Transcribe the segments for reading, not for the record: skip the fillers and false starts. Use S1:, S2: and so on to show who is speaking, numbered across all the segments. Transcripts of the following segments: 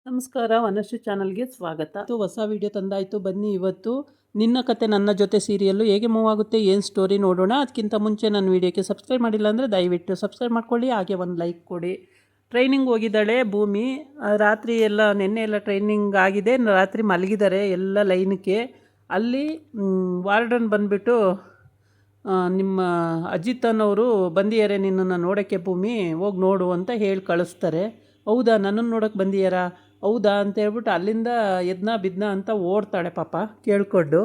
S1: ನಮಸ್ಕಾರ, ವನಶ್ರೀ ಚಾನಲ್ಗೆ ಸ್ವಾಗತ. ಹೊಸ ವಿಡಿಯೋ ತಂದಾಯಿತು. ಬನ್ನಿ, ಇವತ್ತು ನಿನ್ನ ಕತೆ ನನ್ನ ಜೊತೆ ಸೀರಿಯಲ್ಲು ಹೇಗೆ ಮೂವ್ ಆಗುತ್ತೆ, ಏನು ಸ್ಟೋರಿ ನೋಡೋಣ. ಅದಕ್ಕಿಂತ ಮುಂಚೆ ನನ್ನ ವೀಡಿಯೋಕ್ಕೆ ಸಬ್ಸ್ಕ್ರೈಬ್ ಮಾಡಿಲ್ಲ ಅಂದರೆ ದಯವಿಟ್ಟು ಸಬ್ಸ್ಕ್ರೈಬ್ ಮಾಡ್ಕೊಳ್ಳಿ, ಹಾಗೆ ಒಂದು ಲೈಕ್ ಕೊಡಿ. ಟ್ರೈನಿಂಗ್ ಹೋಗಿದ್ದಾಳೆ ಭೂಮಿ. ರಾತ್ರಿ ಎಲ್ಲ ನೆನ್ನೆ ಎಲ್ಲ ಟ್ರೈನಿಂಗ್ ಆಗಿದೆ, ರಾತ್ರಿ ಮಲಗಿದ್ದಾರೆ ಎಲ್ಲ ಲೈನಕ್ಕೆ. ಅಲ್ಲಿ ವಾರ್ಡನ್ ಬಂದುಬಿಟ್ಟು ನಿಮ್ಮ ಅಜಿತ್ ಅನ್ನೋರು ಬಂದಿದ್ದಾರೆ ನಿನ್ನನ್ನು ನೋಡೋಕ್ಕೆ ಭೂಮಿ, ಹೋಗಿ ನೋಡು ಅಂತ ಹೇಳಿ ಕಳಿಸ್ತಾರೆ. ಹೌದಾ, ನನ್ನನ್ನು ನೋಡೋಕ್ಕೆ ಬಂದಿಯಾರಾ, ಹೌದಾ ಅಂತ ಹೇಳ್ಬಿಟ್ಟು ಅಲ್ಲಿಂದ ಎದ್ನ ಬಿದ್ನ ಅಂತ ಓಡ್ತಾಳೆ ಪಾಪ ಕೇಳ್ಕೊಂಡು.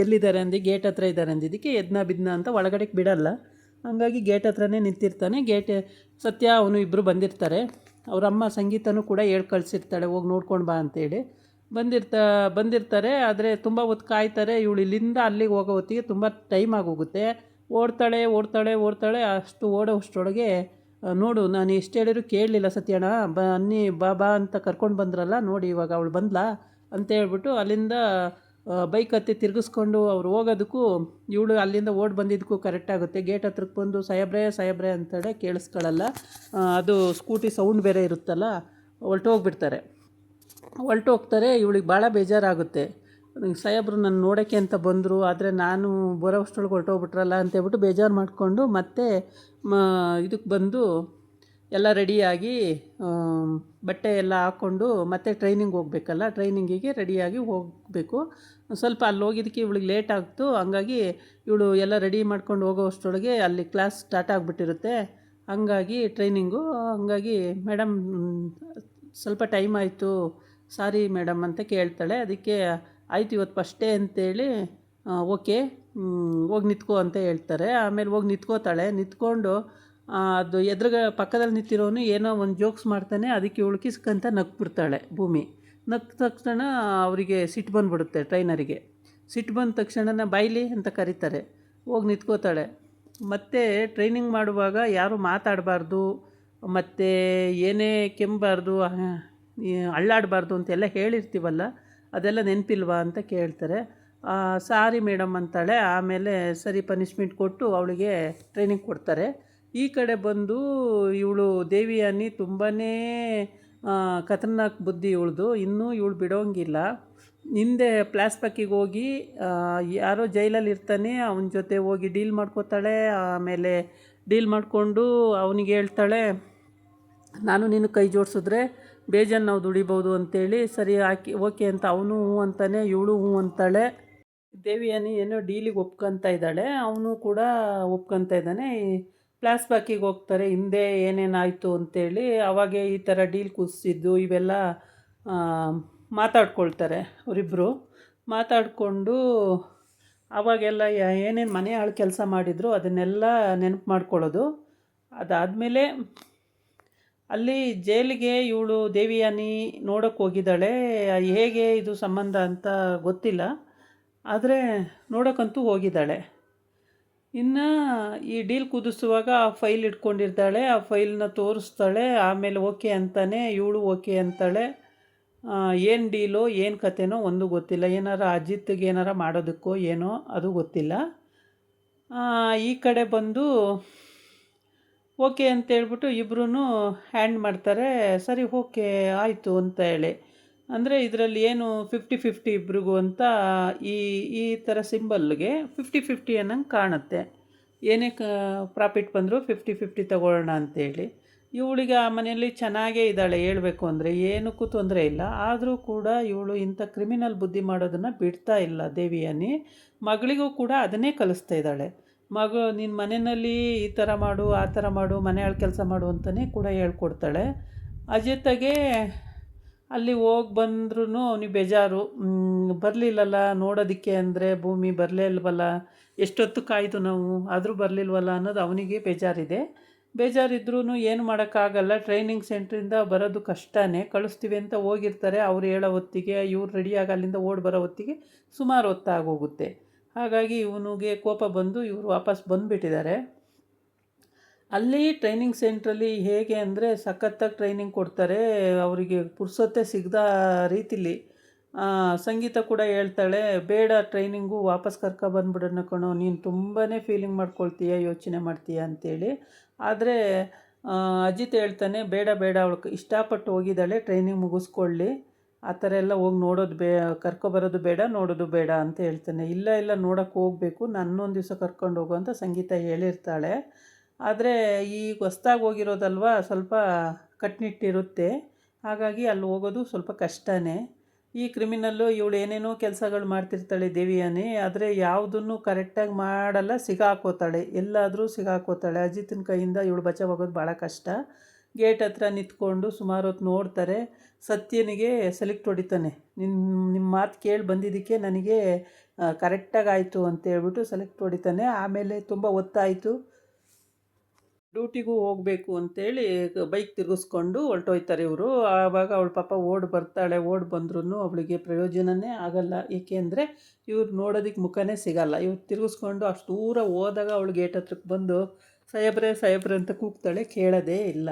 S1: ಎಲ್ಲಿದ್ದಾರೆ ಅಂದು ಗೇಟ್ ಹತ್ರ ಇದ್ದಾರೆ ಅಂದಿದ್ದಕ್ಕೆ ಎದ್ನ ಬಿದ್ನ ಅಂತ ಒಳಗಡೆಗೆ ಬಿಡಲ್ಲ. ಹಾಗಾಗಿ ಗೇಟ್ ಹತ್ರನೇ ನಿಂತಿರ್ತಾನೆ. ಸತ್ಯ ಅವನು ಇಬ್ಬರು ಬಂದಿರ್ತಾರೆ. ಅವರಮ್ಮ ಸಂಗೀತನೂ ಕೂಡ ಹೇಳಿ ಕಳಿಸಿರ್ತಾಳೆ, ಹೋಗಿ ನೋಡ್ಕೊಂಡು ಬಾ ಅಂತೇಳಿ. ಬಂದಿರ್ತಾರೆ. ಆದರೆ ತುಂಬ ಹೊತ್ತು ಕಾಯ್ತಾರೆ. ಇವಳು ಇಲ್ಲಿಂದ ಅಲ್ಲಿಗೆ ಹೋಗೋ ಹೊತ್ತಿಗೆ ತುಂಬ ಟೈಮ್ ಆಗೋಗುತ್ತೆ. ಓಡ್ತಾಳೆ. ಅಷ್ಟು ಓಡೋಷ್ಟರೊಳಗೆ ನೋಡು, ನಾನು ಎಷ್ಟು ಹೇಳಿದ್ರು ಕೇಳಲಿಲ್ಲ ಸತ್ಯಣ್ಣ, ಬನ್ನಿ ಬಾ ಅಂತ ಕರ್ಕೊಂಡು ಬಂದ್ರಲ್ಲ, ನೋಡಿ ಇವಾಗ ಅವಳು ಬಂದ್ಲಾ ಅಂತ ಹೇಳ್ಬಿಟ್ಟು ಅಲ್ಲಿಂದ ಬೈಕ್ ಹತ್ತಿ ತಿರುಗಿಸ್ಕೊಂಡು ಅವ್ರು ಹೋಗೋದಕ್ಕೂ ಇವಳು ಅಲ್ಲಿಂದ ಓಡಿ ಬಂದಿದ್ದಕ್ಕೂ ಕರೆಕ್ಟಾಗುತ್ತೆ. ಗೇಟ್ ಹತ್ರಕ್ಕೆ ಬಂದು ಸಾಯಬ್ರೆ ಅಂತಾಳೆ, ಕೇಳಿಸ್ಕೊಳ್ಳಲ್ಲ. ಅದು ಸ್ಕೂಟಿ ಸೌಂಡ್ ಬೇರೆ ಇರುತ್ತಲ್ಲ, ಹೊರ್ಟೋಗ್ಬಿಡ್ತಾರೆ. ಇವಳಿಗೆ ಭಾಳ ಬೇಜಾರಾಗುತ್ತೆ. ಸಾಹೇಬ್ರು ನನ್ನ ನೋಡೋಕ್ಕೆ ಅಂತ ಬಂದರು, ಆದರೆ ನಾನು ಬರೋಷ್ಟರೊಳಗೆ ಹೊರಟೋಗ್ಬಿಟ್ರಲ್ಲ ಅಂತೇಳ್ಬಿಟ್ಟು ಬೇಜಾರು ಮಾಡಿಕೊಂಡು ಮತ್ತೆ ಇದಕ್ಕೆ ಬಂದು ಎಲ್ಲ ರೆಡಿಯಾಗಿ ಬಟ್ಟೆ ಎಲ್ಲ ಹಾಕ್ಕೊಂಡು ಮತ್ತೆ ಟ್ರೈನಿಂಗ್ ಹೋಗಬೇಕಲ್ಲ, ಟ್ರೈನಿಂಗಿಗೆ ರೆಡಿಯಾಗಿ ಹೋಗಬೇಕು. ಸ್ವಲ್ಪ ಅಲ್ಲಿ ಹೋಗಿದ್ದಕ್ಕೆ ಇವಳಿಗೆ ಲೇಟ್ ಆಗ್ತು. ಹಂಗಾಗಿ ಇವಳು ಎಲ್ಲ ರೆಡಿ ಮಾಡ್ಕೊಂಡು ಹೋಗೋ ಅಷ್ಟರೊಳಗೆ ಅಲ್ಲಿ ಕ್ಲಾಸ್ ಸ್ಟಾರ್ಟ್ ಆಗಿಬಿಟ್ಟಿರುತ್ತೆ. ಹಂಗಾಗಿ ಮೇಡಮ್ ಸ್ವಲ್ಪ ಟೈಮ್ ಆಯಿತು, ಸಾರಿ ಮೇಡಮ್ ಅಂತ ಕೇಳ್ತಾಳೆ. ಅದಕ್ಕೆ ಆಯ್ತು ಇವತ್ತು ಫಸ್ಟೇ ಅಂತೇಳಿ ಓಕೆ ಹೋಗಿ ನಿಂತ್ಕೋ ಅಂತ ಹೇಳ್ತಾರೆ. ಆಮೇಲೆ ಹೋಗಿ ನಿಂತ್ಕೋತಾಳೆ. ನಿಂತ್ಕೊಂಡು ಅದು ಪಕ್ಕದಲ್ಲಿ ನಿಂತಿರೋನು ಏನೋ ಒಂದು ಜೋಕ್ಸ್ ಮಾಡ್ತಾನೆ. ಅದಕ್ಕೆ ಇವಳು ಕಿಸ್ಕಂತ ನಗ್ಬಿಡ್ತಾಳೆ ಭೂಮಿ. ನಕ್ಕ ತಕ್ಷಣ ಅವರಿಗೆ ಸಿಟ್ಟು ಬಂದುಬಿಡುತ್ತೆ. ಟ್ರೈನರಿಗೆ ಸಿಟ್ಟು ಬಂದ ತಕ್ಷಣ ಬಾಯ್ಲಿ ಅಂತ ಕರೀತಾರೆ. ಹೋಗಿ ನಿಂತ್ಕೋತಾಳೆ. ಮತ್ತು ಟ್ರೈನಿಂಗ್ ಮಾಡುವಾಗ ಯಾರೂ ಮಾತಾಡಬಾರ್ದು, ಮತ್ತು ಏನೇ ಕೆಮ್ಮಬಾರ್ದು, ಅಳ್ಳಾಡಬಾರ್ದು ಅಂತೆಲ್ಲ ಹೇಳಿರ್ತೀವಲ್ಲ, ಅದೆಲ್ಲ ನೆನಪಿಲ್ವಾ ಅಂತ ಕೇಳ್ತಾರೆ. ಸಾರಿ ಮೇಡಮ್ ಅಂತಾಳೆ. ಆಮೇಲೆ ಸರಿ ಪನಿಷ್ಮೆಂಟ್ ಕೊಟ್ಟು ಅವಳಿಗೆ ಟ್ರೈನಿಂಗ್ ಕೊಡ್ತಾರೆ. ಈ ಕಡೆ ಬಂದು ಇವಳು ದೇವಿಯಾನಿ ತುಂಬಾ ಖತರ್ನಾಕ್ ಬುದ್ಧಿ ಇವಳ್ದು. ಇನ್ನೂ ಇವಳು ಬಿಡೋಂಗಿಲ್ಲ. ಹಿಂದೆ ಪ್ಲಾಸ್ಪಕ್ಕಿಗೆ ಹೋಗಿ ಯಾರೋ ಜೈಲಲ್ಲಿ ಇರ್ತಾನೆ, ಅವನ ಜೊತೆ ಹೋಗಿ ಡೀಲ್ ಮಾಡ್ಕೋತಾಳೆ. ಆಮೇಲೆ ಡೀಲ್ ಮಾಡಿಕೊಂಡು ಅವನಿಗೆ ಹೇಳ್ತಾಳೆ, ನಾನು ನೀನು ಕೈ ಜೋಡಿಸಿದ್ರೆ ಬೇಜಾನ್ ನಾವು ದುಡಿಬೋದು ಅಂತೇಳಿ. ಸರಿ ಓಕೆ ಅಂತ ಅವನು ಹ್ಞೂ ಅಂತಾನೆ, ಇವಳು ಹ್ಞೂ ಅಂತಾಳೆ. ದೇವಿಯಾನಿ ಏನೋ ಡೀಲಿಗೆ ಒಪ್ಕೊತಾ ಇದ್ದಾಳೆ, ಅವನು ಕೂಡ ಒಪ್ಕೊತಾ ಇದ್ದಾನೆ. ಪ್ಲಾಸ್ಬಾಕಿಗೆ ಹೋಗ್ತಾರೆ. ಹಿಂದೆ ಏನೇನಾಯಿತು ಅಂತೇಳಿ ಅವಾಗೆ ಈ ಥರ ಡೀಲ್ ಕುದಿಸಿದ್ದು ಇವೆಲ್ಲ ಮಾತಾಡ್ಕೊಳ್ತಾರೆ ಅವರಿಬ್ಬರು. ಮಾತಾಡಿಕೊಂಡು ಅವಾಗೆಲ್ಲ ಏನೇನು ಮನೆ ಆಳು ಕೆಲಸ ಮಾಡಿದ್ರು ಅದನ್ನೆಲ್ಲ ನೆನಪು ಮಾಡ್ಕೊಳ್ಳೋದು. ಅದಾದಮೇಲೆ ಅಲ್ಲಿ ಜೈಲಿಗೆ ಇವಳು ದೇವಿಯಾನಿ ನೋಡೋಕ್ಕೆ ಹೋಗಿದ್ದಾಳೆ. ಹೇಗೆ ಇದು ಸಂಬಂಧ ಅಂತ ಗೊತ್ತಿಲ್ಲ, ಆದರೆ ನೋಡೋಕ್ಕಂತೂ ಹೋಗಿದ್ದಾಳೆ. ಇನ್ನು ಈ ಡೀಲ್ ಕುದಿಸುವಾಗ ಆ ಫೈಲ್ ಇಟ್ಕೊಂಡಿರ್ತಾಳೆ. ಆ ಫೈಲ್ನ ತೋರಿಸ್ತಾಳೆ. ಆಮೇಲೆ ಓಕೆ ಅಂತಾನೆ, ಇವಳು ಓಕೆ ಅಂತಾಳೆ. ಏನು ಡೀಲೋ ಏನು ಕತೆನೋ ಒಂದು ಗೊತ್ತಿಲ್ಲ. ಅಜಿತ್ಗೆ ಏನಾರ ಮಾಡೋದಕ್ಕೋ ಏನೋ ಅದು ಗೊತ್ತಿಲ್ಲ. ಈ ಕಡೆ ಬಂದು ಓಕೆ ಅಂತೇಳ್ಬಿಟ್ಟು ಇಬ್ಬರೂ ಹ್ಯಾಂಡ್ ಮಾಡ್ತಾರೆ. ಸರಿ ಓಕೆ ಆಯಿತು ಅಂತ ಹೇಳಿ. ಅಂದರೆ ಇದರಲ್ಲಿ ಏನು 50-50 ಇಬ್ರಿಗೂ ಅಂತ ಈ ಥರ ಸಿಂಬಲ್ಗೆ 50-50 ಅನ್ನಂಗೆ ಕಾಣುತ್ತೆ. ಏನೇ ಪ್ರಾಫಿಟ್ ಬಂದರೂ 50-50 ತಗೊಳ್ಳೋಣ ಅಂತೇಳಿ. ಇವಳಿಗೆ ಆ ಮನೆಯಲ್ಲಿ ಚೆನ್ನಾಗೇ ಇದ್ದಾಳೆ, ಹೇಳಬೇಕು ಅಂದರೆ ಏನಕ್ಕೂ ತೊಂದರೆ ಇಲ್ಲ. ಆದರೂ ಕೂಡ ಇವಳು ಇಂಥ ಕ್ರಿಮಿನಲ್ ಬುದ್ಧಿ ಮಾಡೋದನ್ನು ಬಿಡ್ತಾ ಇಲ್ಲ ದೇವಿಯಾನಿ. ಮಗಳಿಗೂ ಕೂಡ ಅದನ್ನೇ ಕಲಿಸ್ತಾ ಇದ್ದಾಳೆ. ನಿನ್ನ ಮನೆಯಲ್ಲಿ ಈ ಥರ ಮಾಡು, ಆ ಥರ ಮಾಡು, ಮನೆಯಾಳ ಕೆಲಸ ಮಾಡು ಅಂತಲೇ ಕೂಡ ಹೇಳ್ಕೊಡ್ತಾಳೆ. ಅಜಿತ್ಗೆ ಅಲ್ಲಿ ಹೋಗಿ ಬಂದ್ರೂ ಅವನಿಗೆ ಬೇಜಾರು. ಬರಲಿಲ್ಲಲ್ಲ ನೋಡೋದಕ್ಕೆ, ಅಂದರೆ ಭೂಮಿ ಬರಲೇ ಇಲ್ವಲ್ಲ, ಎಷ್ಟೊತ್ತು ಕಾಯ್ದು ನಾವು ಆದರೂ ಬರಲಿಲ್ವಲ್ಲ ಅನ್ನೋದು ಅವನಿಗೆ ಬೇಜಾರಿದೆ. ಬೇಜಾರಿದ್ರೂ ಏನು ಮಾಡೋಕ್ಕಾಗಲ್ಲ. ಟ್ರೈನಿಂಗ್ ಸೆಂಟ್ರಿಂದ ಬರೋದು ಕಷ್ಟನೇ. ಕಳಿಸ್ತೀವಿ ಅಂತ ಹೋಗಿರ್ತಾರೆ. ಅವ್ರು ಹೇಳೋ ಹೊತ್ತಿಗೆ ಇವ್ರು ರೆಡಿಯಾಗಿ ಅಲ್ಲಿಂದ ಓಡಿ ಬರೋ ಹೊತ್ತಿಗೆ ಸುಮಾರು ಹೊತ್ತಾಗೋಗುತ್ತೆ. ಹಾಗಾಗಿ ಇವನಿಗೆ ಕೋಪ ಬಂದು ಇವರು ವಾಪಸ್ ಬಂದುಬಿಟ್ಟಿದ್ದಾರೆ. ಅಲ್ಲಿ ಟ್ರೈನಿಂಗ್ ಸೆಂಟ್ರಲ್ಲಿ ಹೇಗೆ ಅಂದರೆ ಸಖತ್ತಾಗಿ ಟ್ರೈನಿಂಗ್ ಕೊಡ್ತಾರೆ. ಅವರಿಗೆ ಪುರ್ಸೊತ್ತೆ ಸಿಗದ ರೀತಿಲಿ. ಸಂಗೀತ ಕೂಡ ಹೇಳ್ತಾಳೆ, ಬೇಡ ಟ್ರೈನಿಂಗು ವಾಪಸ್ ಬಂದುಬಿಡೋಣ ಕಣೋ, ನೀನು ತುಂಬಾ ಫೀಲಿಂಗ್ ಮಾಡ್ಕೊಳ್ತೀಯ, ಯೋಚನೆ ಮಾಡ್ತೀಯ ಅಂತೇಳಿ. ಆದರೆ ಅಜಿತ್ ಹೇಳ್ತಾನೆ, ಬೇಡ ಬೇಡ, ಅವಳು ಇಷ್ಟಪಟ್ಟು ಹೋಗಿದ್ದಾಳೆ, ಟ್ರೈನಿಂಗ್ ಮುಗಿಸ್ಕೊಳ್ಳಿ, ಆ ಥರ ಎಲ್ಲ ಹೋಗಿ ನೋಡೋದು ಕರ್ಕೊಬರೋದು ಬೇಡ, ನೋಡೋದು ಬೇಡ ಅಂತ ಹೇಳ್ತಾನೆ. ಇಲ್ಲ ಇಲ್ಲ, ನೋಡೋಕ್ಕೆ ಹೋಗಬೇಕು, ನನ್ನೊಂದು ದಿವಸ ಕರ್ಕೊಂಡು ಹೋಗು ಅಂತ ಸಂಗೀತ ಹೇಳಿರ್ತಾಳೆ. ಆದರೆ ಈಗ ಹೊಸ್ದಾಗಿ ಹೋಗಿರೋದಲ್ವ, ಸ್ವಲ್ಪ ಕಟ್ಟುನಿಟ್ಟಿರುತ್ತೆ. ಹಾಗಾಗಿ ಅಲ್ಲಿ ಹೋಗೋದು ಸ್ವಲ್ಪ ಕಷ್ಟನೇ. ಈ ಕ್ರಿಮಿನಲ್ಲು ಇವಳು ಏನೇನೋ ಕೆಲಸಗಳು ಮಾಡ್ತಿರ್ತಾಳೆ ದೇವಿಯಾನಿ, ಆದರೆ ಯಾವುದನ್ನು ಕರೆಕ್ಟಾಗಿ ಮಾಡಲ್ಲ, ಸಿಗಾಕೋತಾಳೆ, ಎಲ್ಲಾದರೂ ಸಿಗಾಕೋತಾಳೆ. ಅಜಿತನ ಕೈಯಿಂದ ಇವಳು ಬಚಾವಾಗೋದು ಭಾಳ ಕಷ್ಟ. ಗೇಟ್ ಹತ್ರ ನಿಂತ್ಕೊಂಡು ಸುಮಾರು ಹೊತ್ತು ನೋಡ್ತಾರೆ. ಸತ್ಯನಿಗೆ ಸೆಲೆಕ್ಟ್ ಹೊಡಿತಾನೆ, ನಿಮ್ಮ ಮಾತು ಕೇಳಿ ಬಂದಿದ್ದಕ್ಕೆ ನನಗೆ ಕರೆಕ್ಟಾಗಿ ಆಯಿತು ಅಂತೇಳ್ಬಿಟ್ಟು ಸೆಲೆಕ್ಟ್ ಹೊಡಿತಾನೆ. ಆಮೇಲೆ ತುಂಬ ಹೊತ್ತಾಯಿತು, ಡ್ಯೂಟಿಗೂ ಹೋಗಬೇಕು ಅಂತೇಳಿ ಬೈಕ್ ತಿರುಗಿಸ್ಕೊಂಡು ಹೊರಟೋಯ್ತಾರೆ ಇವರು. ಆವಾಗ ಅವಳು ಪಾಪ ಓಡಿ ಬರ್ತಾಳೆ. ಓಡಿ ಬಂದ್ರೂ ಅವಳಿಗೆ ಪ್ರಯೋಜನವೇ ಆಗಲ್ಲ. ಏಕೆಂದರೆ ಇವ್ರು ನೋಡೋದಕ್ಕೆ ಮುಖನೇ ಸಿಗಲ್ಲ. ಇವ್ರು ತಿರುಗಿಸ್ಕೊಂಡು ಅಷ್ಟು ದೂರ ಹೋದಾಗ ಅವಳು ಗೇಟ್ ಹತ್ರಕ್ಕೆ ಬಂದು ಸಾಹೇಬ್ರೆ ಸಾಹೇಬ್ರೆ ಅಂತ ಕೂಗ್ತಾಳೆ, ಕೇಳೋದೇ ಇಲ್ಲ.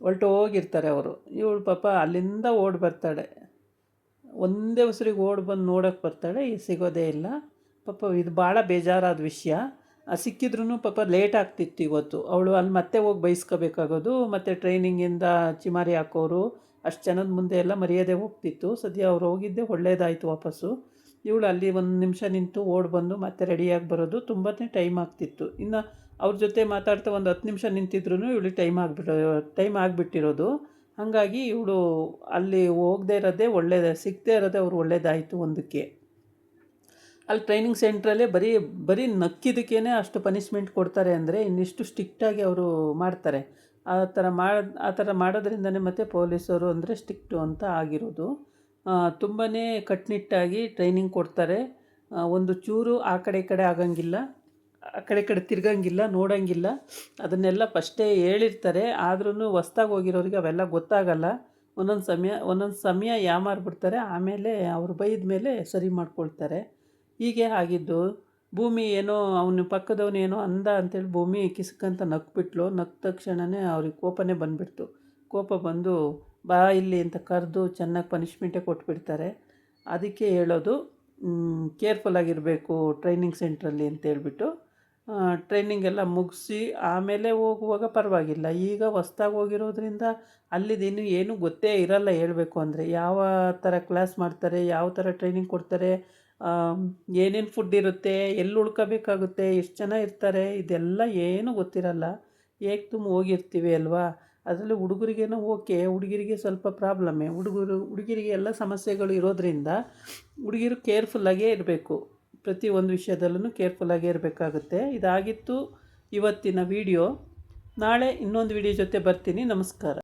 S1: ಹೊರಟೋಗಿರ್ತಾರೆ ಅವರು. ಇವಳು ಪಾಪ ಅಲ್ಲಿಂದ ಓಡಿ ಬರ್ತಾಳೆ, ಒಂದೇ ಉಸಿರಿಗೆ ಓಡಿ ಬಂದು ನೋಡೋಕ್ಕೆ ಬರ್ತಾಳೆ, ಸಿಗೋದೇ ಇಲ್ಲ. ಪಾಪ ಇದು ಭಾಳ ಬೇಜಾರಾದ ವಿಷಯ. ಸಿಕ್ಕಿದ್ರೂ ಪಾಪ ಲೇಟ್ ಆಗ್ತಿತ್ತು ಇವತ್ತು. ಅವಳು ಅಲ್ಲಿ ಮತ್ತೆ ಹೋಗಿ ಬೈಸ್ಕೋಬೇಕಾಗೋದು, ಮತ್ತು ಟ್ರೈನಿಂಗಿಂದ ಚಿಮಾರಿ ಹಾಕೋರು, ಅಷ್ಟು ಜನದ ಮುಂದೆ ಎಲ್ಲ ಮರ್ಯಾದೆ ಹೋಗ್ತಿತ್ತು. ಸದ್ಯ ಅವ್ರು ಹೋಗಿದ್ದೆ ಒಳ್ಳೇದಾಯಿತು ವಾಪಸ್ಸು. ಇವಳು ಅಲ್ಲಿ ಒಂದು ನಿಮಿಷ ನಿಂತು ಓಡಿ ಬಂದು ಮತ್ತೆ ರೆಡಿಯಾಗಿ ಬರೋದು ತುಂಬಾ ಟೈಮ್ ಆಗ್ತಿತ್ತು. ಇನ್ನು ಅವ್ರ ಜೊತೆ ಮಾತಾಡ್ತಾ ಒಂದು 10 ನಿಮಿಷ ನಿಂತಿದ್ರೂ ಇವಳಿಗೆ ಟೈಮ್ ಆಗಿಬಿಟ್ಟಿರೋದು. ಹಾಗಾಗಿ ಇವಳು ಅಲ್ಲಿ ಹೋಗದೇ ಇರೋದೇ ಒಳ್ಳೇದೇ, ಸಿಗದೇ ಇರೋದೇ ಅವ್ರು ಒಳ್ಳೇದಾಯಿತು ಒಂದಕ್ಕೆ. ಅಲ್ಲಿ ಟ್ರೈನಿಂಗ್ ಸೆಂಟ್ರಲ್ಲೇ ಬರೀ ನಕ್ಕಿದ್ದಕ್ಕೇ ಅಷ್ಟು ಪನಿಷ್ಮೆಂಟ್ ಕೊಡ್ತಾರೆ ಅಂದರೆ ಇನ್ನಿಷ್ಟು ಸ್ಟ್ರಿಕ್ಟಾಗಿ ಅವರು ಮಾಡ್ತಾರೆ. ಆ ಥರ ಮಾಡೋದ್ರಿಂದನೇ ಮತ್ತು ಪೊಲೀಸರು ಅಂದರೆ ಸ್ಟ್ರಿಕ್ಟು ಅಂತ ಆಗಿರೋದು. ತುಂಬಾ ಕಟ್ಟುನಿಟ್ಟಾಗಿ ಟ್ರೈನಿಂಗ್ ಕೊಡ್ತಾರೆ. ಒಂದು ಚೂರು ಆ ಕಡೆ ಈ ಕಡೆ ಆಗಂಗಿಲ್ಲ, ಆ ಕಡೆ ಈ ಕಡೆ ತಿರ್ಗಂಗಿಲ್ಲ, ನೋಡೋಂಗಿಲ್ಲ. ಅದನ್ನೆಲ್ಲ ಫಸ್ಟೇ ಹೇಳಿರ್ತಾರೆ. ಆದ್ರೂ ಹೊಸ್ದಾಗಿ ಹೋಗಿರೋರಿಗೆ ಅವೆಲ್ಲ ಗೊತ್ತಾಗಲ್ಲ. ಒಂದೊಂದು ಸಮಯ ಯಾಮಾರ್ಬಿಡ್ತಾರೆ. ಆಮೇಲೆ ಅವರು ಬೈದ ಮೇಲೆ ಸರಿ ಮಾಡ್ಕೊಳ್ತಾರೆ. ಹೀಗೆ ಆಗಿದ್ದು. ಭೂಮಿ ಏನೋ ಅವನ ಪಕ್ಕದವನು ಏನೋ ಅಂದ ಅಂತೇಳಿ ಭೂಮಿ ಕಿಸ್ಕಂತ ನಕ್ಬಿಟ್ಲು. ನಕ್ಕ ತಕ್ಷಣವೇ ಅವ್ರಿಗೆ ಕೋಪನೇ ಬಂದುಬಿಡ್ತು. ಕೋಪ ಬಂದು ಬಾ ಇಲ್ಲಿ ಅಂತ ಕರೆದು ಚೆನ್ನಾಗಿ ಪನಿಷ್ಮೆಂಟೇ ಕೊಟ್ಬಿಡ್ತಾರೆ. ಅದಕ್ಕೆ ಹೇಳೋದು, ಕೇರ್ಫುಲ್ಲಾಗಿರಬೇಕು ಟ್ರೈನಿಂಗ್ ಸೆಂಟ್ರಲ್ಲಿ ಅಂತೇಳ್ಬಿಟ್ಟು. ಟ್ರೈನಿಂಗ್ ಎಲ್ಲ ಮುಗಿಸಿ ಆಮೇಲೆ ಹೋಗುವಾಗ ಪರವಾಗಿಲ್ಲ. ಈಗ ಹೊಸ್ದಾಗಿ ಹೋಗಿರೋದ್ರಿಂದ ಅಲ್ಲಿದೇನು ಏನೂ ಗೊತ್ತೇ ಇರಲ್ಲ. ಹೇಳಬೇಕು ಅಂದರೆ ಯಾವ ಥರ ಕ್ಲಾಸ್ ಮಾಡ್ತಾರೆ, ಯಾವ ಥರ ಟ್ರೈನಿಂಗ್ ಕೊಡ್ತಾರೆ, ಏನೇನು ಫುಡ್ ಇರುತ್ತೆ, ಎಲ್ಲಿ ಉಳ್ಕೋಬೇಕಾಗುತ್ತೆ, ಎಷ್ಟು ಜನ ಇರ್ತಾರೆ, ಇದೆಲ್ಲ ಏನೂ ಗೊತ್ತಿರಲ್ಲ. ಹೋಗಿರ್ತೀವಿ ಅಲ್ವಾ. ಅದರಲ್ಲಿ ಹುಡುಗರಿಗೇನೋ ಓಕೆ, ಹುಡುಗಿರಿಗೆ ಸ್ವಲ್ಪ ಪ್ರಾಬ್ಲಮ್ಮೇ. ಹುಡುಗಿರಿಗೆ ಎಲ್ಲ ಸಮಸ್ಯೆಗಳು ಇರೋದ್ರಿಂದ ಹುಡುಗಿರು ಕೇರ್ಫುಲ್ಲಾಗೇ ಇರಬೇಕು. ಪ್ರತಿ ಒಂದು ವಿಷಯದಲ್ಲೂ ಕೇರ್ಫುಲ್ಲಾಗೇ ಇರಬೇಕಾಗುತ್ತೆ. ಇದಾಗಿತ್ತು ಇವತ್ತಿನ ವಿಡಿಯೋ. ನಾಳೆ ಇನ್ನೊಂದು ವಿಡಿಯೋ ಜೊತೆ ಬರ್ತೀನಿ. ನಮಸ್ಕಾರ.